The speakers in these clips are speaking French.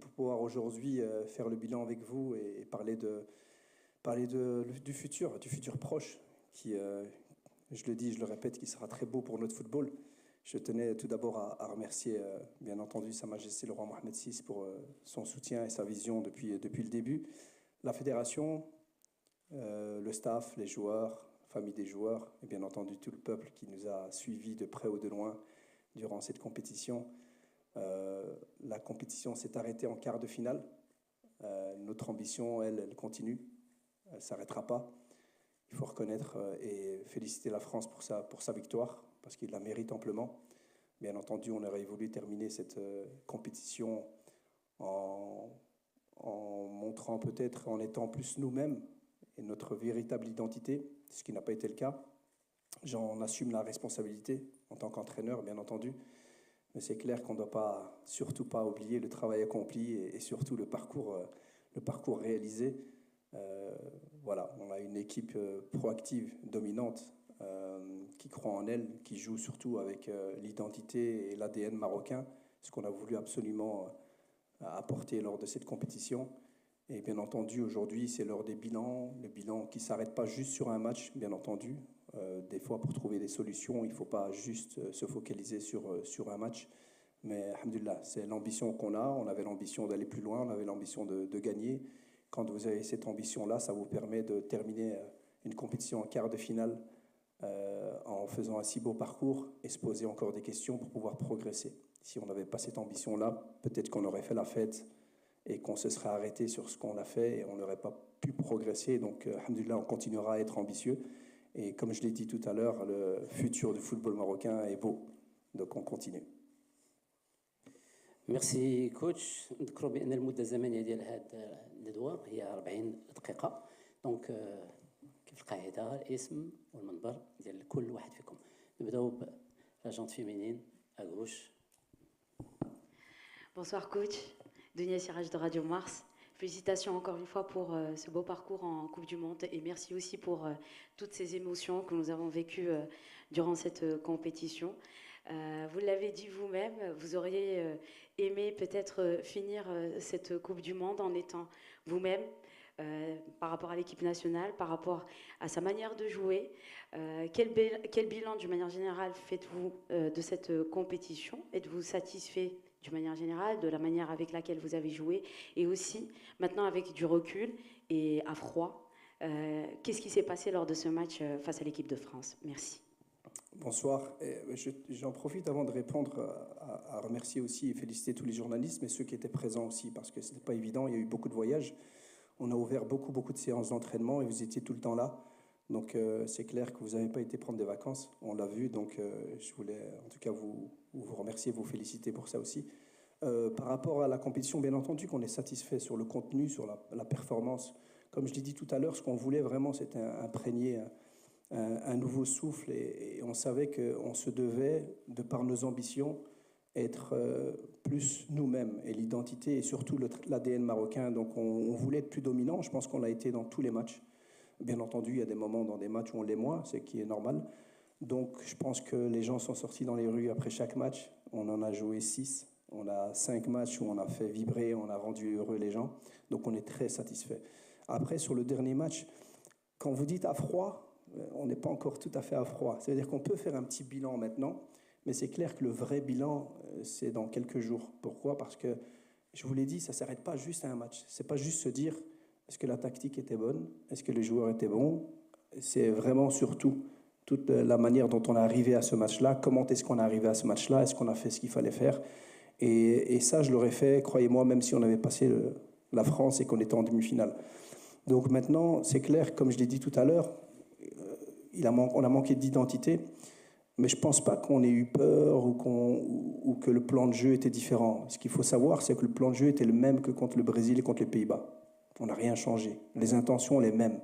pouvoir aujourd'hui faire le bilan avec vous et parler du futur proche, qui, je le dis, je le répète, qui sera très beau pour notre football. Je tenais tout d'abord à remercier, bien entendu, Sa Majesté le roi Mohamed VI pour son soutien et sa vision depuis le début. La fédération, le staff, les joueurs, famille des joueurs, et bien entendu tout le peuple qui nous a suivis de près ou de loin durant cette compétition. La compétition s'est arrêtée en quart de finale. Notre ambition, elle continue. Elle ne s'arrêtera pas. Il faut reconnaître et féliciter la France pour sa victoire, parce qu'il la mérite amplement. Bien entendu, on aurait voulu terminer cette compétition en montrant peut-être, en étant plus nous-mêmes et notre véritable identité, ce qui n'a pas été le cas. J'en assume la responsabilité en tant qu'entraîneur, bien entendu. Mais c'est clair qu'on ne doit surtout pas oublier le travail accompli et surtout le parcours réalisé. Voilà, on a une équipe proactive, dominante, qui croit en elle, qui joue surtout avec l'identité et l'ADN marocain, ce qu'on a voulu absolument apporter lors de cette compétition. Et bien entendu, aujourd'hui, c'est l'heure des bilans, le bilan qui ne s'arrête pas juste sur un match, bien entendu. Des fois, pour trouver des solutions, il ne faut pas juste se focaliser sur un match. Mais, alhamdoulilah, c'est l'ambition qu'on a. On avait l'ambition d'aller plus loin, on avait l'ambition de gagner. Quand vous avez cette ambition-là, ça vous permet de terminer une compétition en quart de finale en faisant un si beau parcours et se poser encore des questions pour pouvoir progresser. Si on n'avait pas cette ambition-là, peut-être qu'on aurait fait la fête et qu'on se serait arrêté sur ce qu'on a fait et on n'aurait pas pu progresser. Donc, alhamdoulilah, on continuera à être ambitieux. Et comme je l'ai dit tout à l'heure, le futur du football marocain est beau. Donc, on continue. ميرسي كوتش. نذكروا بان المده الزمنيه ديال هذا الندوه هي 40 دقيقه. دونك كيف القاعده الاسم والمنبر ديال كل واحد فيكم. نبداو بالاجونت فيمينين اغوش. Bonsoir coach, Dunia Siraj de Radio Mars. Félicitations encore une fois pour ce beau parcours en Coupe du Monde et merci aussi pour toutes ces émotions que nous avons vécues durant cette compétition. Vous l'avez dit vous-même, vous auriez aimé peut-être finir cette Coupe du Monde en étant vous-même par rapport à l'équipe nationale, par rapport à sa manière de jouer. Quel bilan, d'une manière générale, faites-vous de cette compétition? Êtes-vous satisfait d'une manière générale de la manière avec laquelle vous avez joué? Et aussi, maintenant avec du recul et à froid, qu'est-ce qui s'est passé lors de ce match face à l'équipe de France? Merci. Bonsoir. J'en profite avant de répondre à remercier aussi et féliciter tous les journalistes, mais ceux qui étaient présents aussi, parce que ce n'était pas évident, il y a eu beaucoup de voyages. On a ouvert beaucoup de séances d'entraînement et vous étiez tout le temps là. Donc c'est clair que vous n'avez pas été prendre des vacances, on l'a vu, donc je voulais en tout cas vous remercier, vous féliciter pour ça aussi. Par rapport à la compétition, bien entendu qu'on est satisfait sur le contenu, sur la performance. Comme je l'ai dit tout à l'heure, ce qu'on voulait vraiment, c'était imprégner un nouveau souffle et on savait qu'on se devait, de par nos ambitions, être plus nous-mêmes et l'identité et surtout l'ADN marocain. Donc on voulait être plus dominant, je pense qu'on l'a été dans tous les matchs. Bien entendu, il y a des moments dans des matchs où on l'est moins, c'est qui est normal. Donc je pense que les gens sont sortis dans les rues après chaque match. On en a joué 6. On a 5 matchs où on a fait vibrer, on a rendu heureux les gens. Donc on est très satisfait. Après, sur le dernier match, quand vous dites à froid, on n'est pas encore tout à fait à froid. C'est-à-dire qu'on peut faire un petit bilan maintenant, mais c'est clair que le vrai bilan, c'est dans quelques jours. Pourquoi? Parce que, je vous l'ai dit, ça ne s'arrête pas juste à un match. Ce n'est pas juste se dire, est-ce que la tactique était bonne? Est-ce que les joueurs étaient bons? C'est vraiment surtout toute la manière dont on est arrivé à ce match-là. Comment est-ce qu'on est arrivé à ce match-là? Est-ce qu'on a fait ce qu'il fallait faire? Et ça, je l'aurais fait, croyez-moi, même si on avait passé la France et qu'on était en demi-finale. Donc maintenant, c'est clair, comme je l'ai dit tout à l'heure, on a manqué d'identité, mais je ne pense pas qu'on ait eu peur ou que le plan de jeu était différent. Ce qu'il faut savoir, c'est que le plan de jeu était le même que contre le Brésil et contre les Pays-Bas. On n'a rien changé. Les intentions, les mêmes.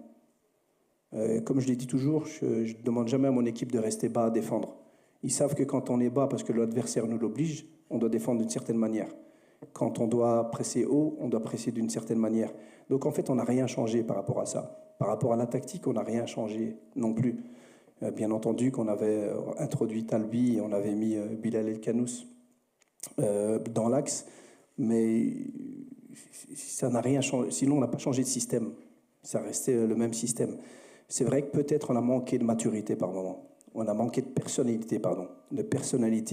Comme je l'ai dit toujours, je ne demande jamais à mon équipe de rester bas à défendre. Ils savent que quand on est bas, parce que l'adversaire nous l'oblige, on doit défendre d'une certaine manière. Quand on doit presser haut, on doit presser d'une certaine manière. Donc en fait, on n'a rien changé par rapport à ça. Par rapport à la tactique, on n'a rien changé non plus. Bien entendu qu'on avait introduit Talbi et on avait mis Bilal El Kanous dans l'axe, mais ça n'a rien changé. Sinon, on n'a pas changé de système. Ça restait le même système. C'est vrai que peut-être on a manqué de maturité par moment. On a manqué de personnalité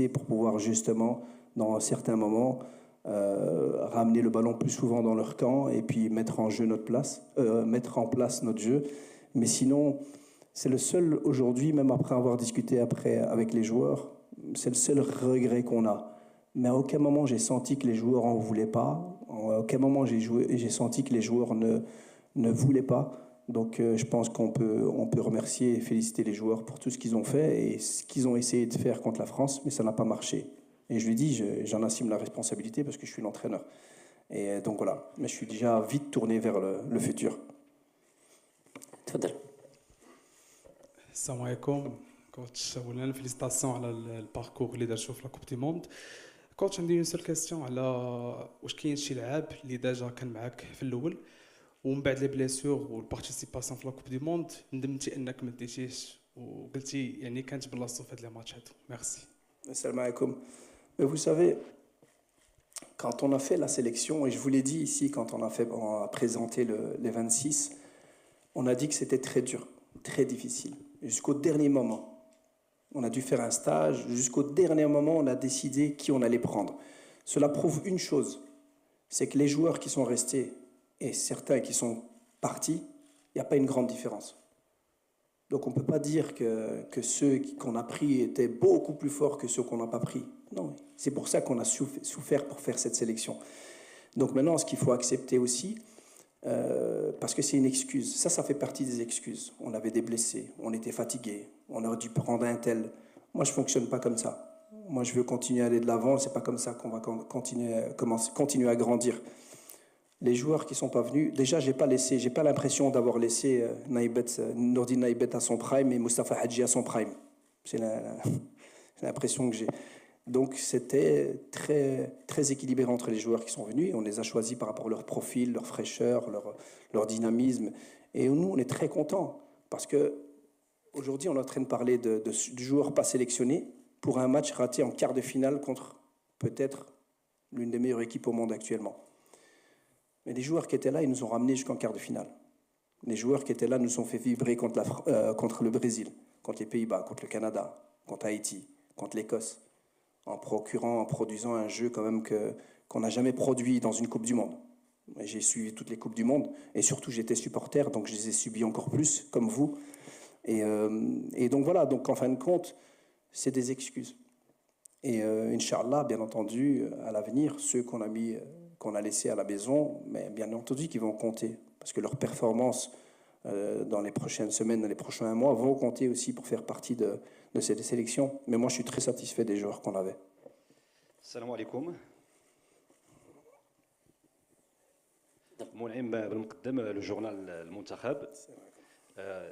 pour pouvoir justement, dans certains moments, ramener le ballon plus souvent dans leur camp et puis mettre en place notre jeu. Mais sinon, c'est le seul aujourd'hui, même après avoir discuté avec les joueurs, c'est le seul regret qu'on a. Mais à aucun moment j'ai senti que les joueurs en voulaient pas. À aucun moment j'ai senti que les joueurs ne voulaient pas. Donc je pense qu'on peut remercier et féliciter les joueurs pour tout ce qu'ils ont fait et ce qu'ils ont essayé de faire contre la France, mais ça n'a pas marché. Et je lui dis, j'en assume la responsabilité parce que je suis l'entraîneur. Et donc voilà, mais je suis déjà vite tourné vers le futur. تفضل. السلام عليكم كوتش. اولا فيليسيتاسيون على الباركور اللي درتو في لا كوب دي موند. كوتش عندي اون سول كيستيون على واش كاين شي لعاب اللي ديجا كان معاك في الاول ومن بعد لي بليسور والبارتيسيباسيون في لا كوب دي موند ندمتي انك ما ديتيش وقلتي يعني كانت بلاصتو في هاد لي ماتش هادو. ميرسي. Salam alaikum. Mais vous savez, quand on a fait la sélection, et je vous l'ai dit ici quand on a présenté les 26, on a dit que c'était très dur, très difficile. Jusqu'au dernier moment, on a dû faire un stage. Jusqu'au dernier moment, on a décidé qui on allait prendre. Cela prouve une chose, c'est que les joueurs qui sont restés et certains qui sont partis, il n'y a pas une grande différence. Donc on ne peut pas dire que ceux qu'on a pris étaient beaucoup plus forts que ceux qu'on n'a pas pris. Non, c'est pour ça qu'on a souffert pour faire cette sélection. Donc maintenant, ce qu'il faut accepter aussi, parce que c'est une excuse. Ça fait partie des excuses. On avait des blessés, on était fatigués, on aurait dû prendre un tel. Moi, je ne fonctionne pas comme ça. Moi, je veux continuer à aller de l'avant. Ce n'est pas comme ça qu'on va continuer à grandir. Les joueurs qui ne sont pas venus, déjà, je n'ai pas l'impression d'avoir laissé Nourdine Naïbet à son prime et Moustapha Hadji à son prime. C'est l'impression que j'ai. Donc c'était très, très équilibré entre les joueurs qui sont venus et on les a choisis par rapport à leur profil, leur fraîcheur, leur dynamisme. Et nous, on est très contents parce qu'aujourd'hui, on est en train de parler du joueur pas sélectionné pour un match raté en quart de finale contre peut-être l'une des meilleures équipes au monde actuellement. Mais les joueurs qui étaient là, ils nous ont ramenés jusqu'en quart de finale. Les joueurs qui étaient là nous ont fait vibrer contre le Brésil, contre les Pays-Bas, contre le Canada, contre Haïti, contre l'Écosse, en produisant un jeu quand même qu'on n'a jamais produit dans une Coupe du Monde. J'ai suivi toutes les Coupes du Monde et surtout j'étais supporter, donc je les ai subis encore plus, comme vous. Et donc voilà, donc en fin de compte, c'est des excuses. Et Inch'Allah, bien entendu, à l'avenir, ceux qu'on a laissés à la maison, mais bien entendu qu'ils vont compter, parce que leurs performances dans les prochaines semaines, dans les prochains mois, vont compter aussi pour faire partie de cette sélection. Mais moi, je suis très satisfait des joueurs qu'on avait. Salam alaikum. منعم بالمقدم لجورنال المنتخب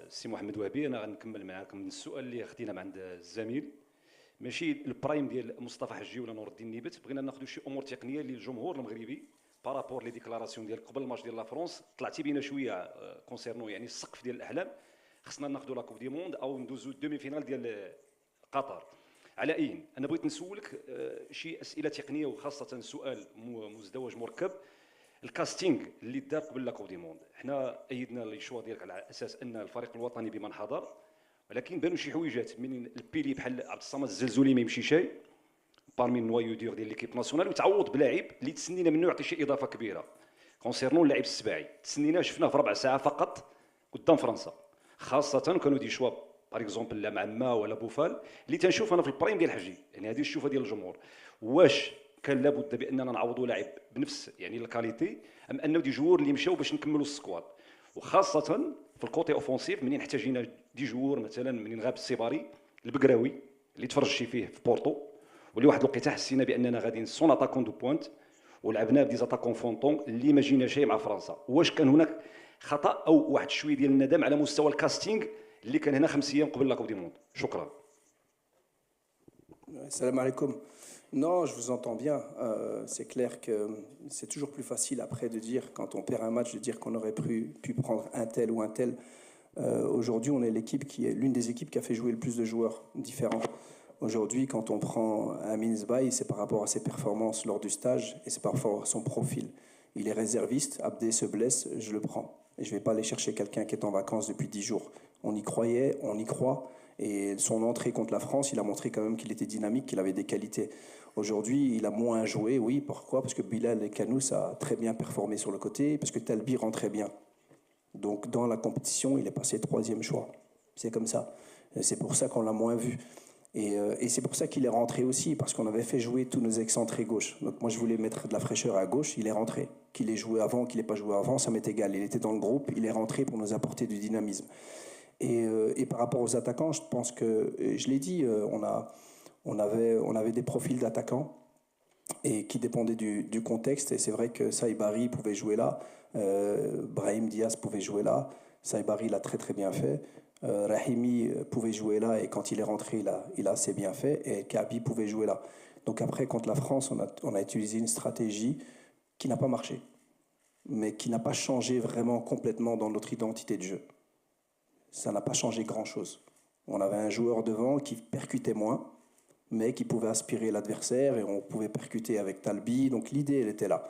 سي محمد وهبي. انا غنكمل معاكم السؤال اللي خدينا عند الزميل ماشي البرايم ديال مصطفى حجي ولا نور الدين نيبت. بغينا ناخذوا شي امور تقنيه للجمهور المغربي بارابور لي ديكلاراسيون ديال قبل الماتش ديال لا فرونس. طلعتي بينا شويه كونسيرنو يعني السقف ديال الاحلام. خصنا ناخذوا لا كوب دي موند او ندوزو دومي فينال ديال قطر. على اين انا بغيت نسولك شي اسئله تقنيه وخاصه سؤال مزدوج مركب. الكاستينغ اللي دار قبل لا كوب دي موند، حنا ايدنا لي شوا ديالك على اساس ان الفريق الوطني بمن حضر، ولكن بانوا شي حويجات من البيلي بحال عبد الصمد الزلزولي ما يمشي شي بارمي النوايو ديور ديال ليكيب ناسيونال وتعوض بلاعب اللي تسنينا منه يعطي شي اضافه كبيره. كونسيرنون اللاعب السباعي تسنيناه شفناه في ربع ساعه فقط قدام فرنسا، خاصه كانوا دي شوا باغ اكزومبل لا معما ولا بوفال اللي تنشوف انا في البرايم ديال الحجي. يعني هذه الشوفه ديال الجمهور، واش كان لابد باننا نعوضوا لاعب بنفس يعني الكاليتي ام انه دي جوور اللي مشاو باش نكملوا السكواد، وخاصه في الكوتي اوفونسيف منين احتاجينا دي جوور مثلا منين غاب السيباري البقراوي اللي تفرجتي فيه في بورتو واللي واحد الوقيته حسينا باننا غاديين سون اتاكون دو بوينت ولعبنا بدي زاتاكون فونطون اللي ما جينا شيء مع فرنسا. واش كان هناك خطا او واحد شويه ديال الندم على مستوى الكاستينغ اللي كان هنا 5 ايام قبل لا كوب دي موند؟ شكرا. Salam alaikum. Non, je vous entends bien. C'est clair que c'est toujours plus facile après de dire, quand on perd un match, de dire qu'on aurait pu prendre un tel ou un tel. Aujourd'hui, on est l'une des équipes qui a fait jouer le plus de joueurs différents. Aujourd'hui, quand on prend un Minsbaï, c'est par rapport à ses performances lors du stage et c'est par rapport à son profil. Il est réserviste, Abdé se blesse, je le prends. Et je ne vais pas aller chercher quelqu'un qui est en vacances depuis 10 jours. On y croyait, on y croit. Et son entrée contre la France, il a montré quand même qu'il était dynamique, qu'il avait des qualités. Aujourd'hui, il a moins joué, oui. Pourquoi? Parce que Bilal et Kanous a très bien performé sur le côté, parce que Talbi rentrait bien. Donc dans la compétition, il est passé 3e choix. C'est comme ça. Et c'est pour ça qu'on l'a moins vu. Et c'est pour ça qu'il est rentré aussi, parce qu'on avait fait jouer tous nos excentrés gauche. Donc moi, je voulais mettre de la fraîcheur à gauche, il est rentré. Qu'il ait joué avant, qu'il n'ait pas joué avant, ça m'est égal. Il était dans le groupe, il est rentré pour nous apporter du dynamisme. Et par rapport aux attaquants, je pense que, je l'ai dit, on avait des profils d'attaquants et qui dépendaient du contexte. Et c'est vrai que Saïbari pouvait jouer là, Brahim Diaz pouvait jouer là. Saïbari l'a très très bien fait. Rahimi pouvait jouer là et quand il est rentré, il a assez bien fait. Et Kabi pouvait jouer là. Donc après, contre la France, on a utilisé une stratégie qui n'a pas marché, mais qui n'a pas changé vraiment complètement dans notre identité de jeu. Ça n'a pas changé grand-chose. On avait un joueur devant qui percutait moins, mais qui pouvait aspirer l'adversaire et on pouvait percuter avec Talbi. Donc l'idée, elle était là.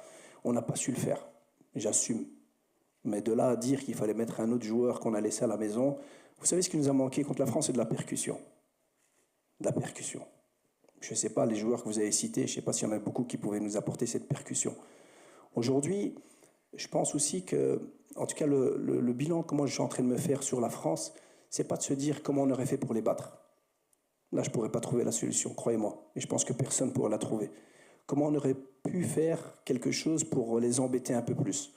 On n'a pas su le faire. J'assume. Mais de là à dire qu'il fallait mettre un autre joueur qu'on a laissé à la maison, vous savez ce qui nous a manqué contre la France, c'est de la percussion. De la percussion. Je ne sais pas, les joueurs que vous avez cités, je ne sais pas s'il y en a beaucoup qui pouvaient nous apporter cette percussion. Aujourd'hui, je pense aussi que, en tout cas, le bilan que moi je suis en train de me faire sur la France, c'est pas de se dire comment on aurait fait pour les battre. Là, je ne pourrais pas trouver la solution, croyez-moi. Et je pense que personne ne pourra la trouver. Comment on aurait pu faire quelque chose pour les embêter un peu plus,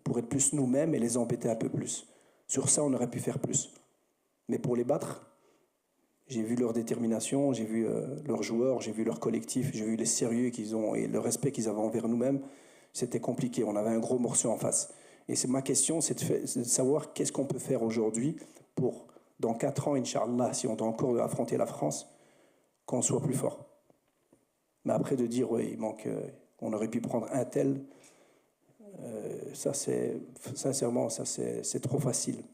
pour être plus nous-mêmes et les embêter un peu plus. Sur ça, on aurait pu faire plus. Mais pour les battre, j'ai vu leur détermination, j'ai vu leurs joueurs, j'ai vu leur collectif, j'ai vu les sérieux qu'ils ont et le respect qu'ils avaient envers nous-mêmes. C'était compliqué, on avait un gros morceau en face. Et c'est ma question, c'est de savoir qu'est-ce qu'on peut faire aujourd'hui pour, dans 4 ans, Inch'Allah, si on doit encore affronter la France, qu'on soit plus fort. Mais après de dire, oui, il manque, on aurait pu prendre un tel, ça c'est, sincèrement, ça c'est trop facile.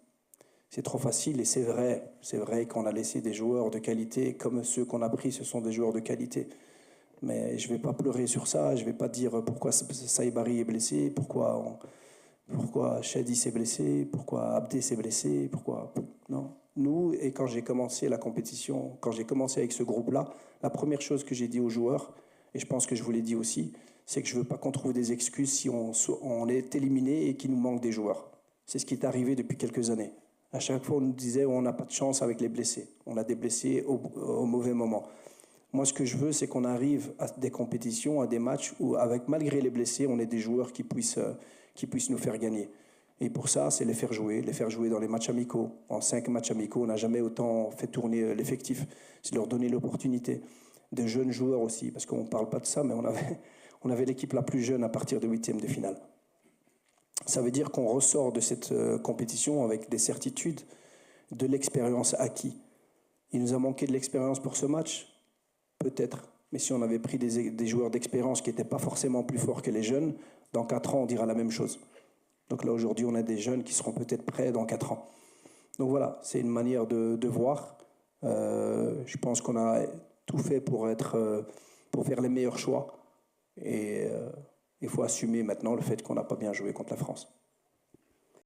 C'est trop facile et c'est vrai qu'on a laissé des joueurs de qualité, comme ceux qu'on a pris, ce sont des joueurs de qualité. Mais je ne vais pas pleurer sur ça, je ne vais pas dire pourquoi Saïbari est blessé, pourquoi Shadi s'est blessé, pourquoi Abdé s'est blessé, pourquoi... Non. Nous, et quand j'ai commencé la compétition, quand j'ai commencé avec ce groupe-là, la première chose que j'ai dit aux joueurs, et je pense que je vous l'ai dit aussi, c'est que je ne veux pas qu'on trouve des excuses si on est éliminé et qu'il nous manque des joueurs. C'est ce qui est arrivé depuis quelques années. À chaque fois, on nous disait on n'a pas de chance avec les blessés. On a des blessés au mauvais moment. Moi, ce que je veux, c'est qu'on arrive à des compétitions, à des matchs où, malgré les blessés, on ait des joueurs qui puissent nous faire gagner. Et pour ça, c'est les faire jouer dans les matchs amicaux. En 5 matchs amicaux, on n'a jamais autant fait tourner l'effectif. C'est leur donner l'opportunité. De jeunes joueurs aussi, parce qu'on ne parle pas de ça, mais on avait l'équipe la plus jeune à partir de 8e de finale. Ça veut dire qu'on ressort de cette compétition avec des certitudes, de l'expérience acquise. Il nous a manqué de l'expérience pour ce match, peut-être. Mais si on avait pris des joueurs d'expérience qui n'étaient pas forcément plus forts que les jeunes, dans 4 ans, on dira la même chose. Donc là, aujourd'hui, on a des jeunes qui seront peut-être prêts dans 4 ans. Donc voilà, c'est une manière de voir. Je pense qu'on a tout fait pour faire les meilleurs choix. Et il faut assumer maintenant le fait qu'on n'a pas bien joué contre la France.